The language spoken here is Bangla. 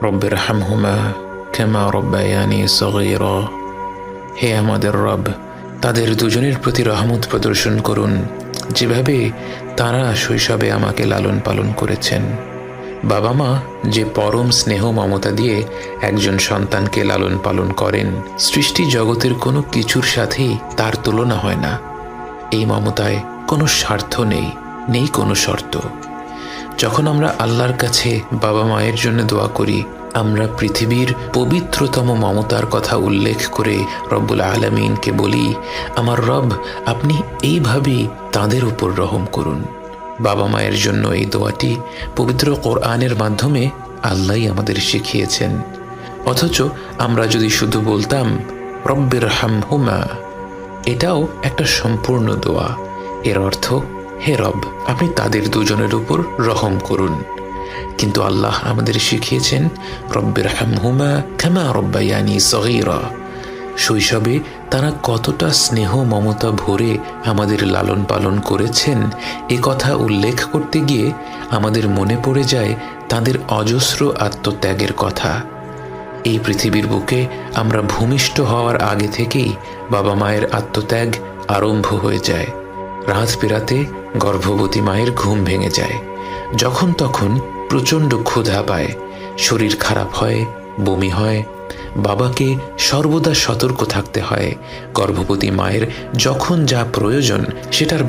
রব্বিরহামহুমা কামা রব্বায়ানি সগীরা। হে আমাদের রব, তাদের দুজনের প্রতি রহমত প্রদর্শন করুন, যেভাবে তারা শৈশবে আমাকে লালন পালন করেছেন। বাবা মা যে পরম স্নেহ মমতা দিয়ে একজন সন্তানকে লালন পালন করেন, সৃষ্টি জগতের কোনো কিছুর সাথেই তার তুলনা হয় না। এই মমতায় কোনো স্বার্থ নেই, নেই কোনো শর্ত। যখন আমরা আল্লাহর কাছে বাবা মায়ের জন্য দোয়া করি, আমরা পৃথিবীর পবিত্রতম মমতার কথা উল্লেখ করে রব্বুল আলামিনকে বলি, আমার রব, আপনি এইভাবেই তাদের উপর রহম করুন। বাবা মায়ের জন্য এই দোয়াটি পবিত্র কোরআনের মাধ্যমে আল্লাহই আমাদের শিখিয়েছেন। অথচ আমরা যদি শুধু বলতাম রব্বিরহামহুমা, এটাও একটা সম্পূর্ণ দোয়া। এর অর্থ, হে রব, আপনি তাদের দুজনের উপর রহম করুন। কিন্তু আল্লাহ আমাদের শিখিয়েছেন রব্বিরহামহুমা কামা রব্বায়ানি সগীরা। শৈশবে তারা কতটা স্নেহ মমতা ভরে আমাদের লালন পালন করেছেন, এ কথা উল্লেখ করতে গিয়ে আমাদের মনে পড়ে যায় তাদের অজস্র আত্মত্যাগের কথা। এই পৃথিবীর বুকে আমরা ভূমিষ্ঠ হওয়ার আগে থেকেই বাবা মায়ের আত্মত্যাগ আরম্ভ হয়ে যায়। রাত পেরাতে গর্ভবতী মায়ের ঘুম ভেঙে যায়, যখন তখন প্রচণ্ড ক্ষুধা পায়, শরীর খারাপ হয়, বমি হয়। বাবাকে সর্বদা সতর্ক থাকতে হয়, গর্ভবতী মায়ের যখন যা প্রয়োজন সেটার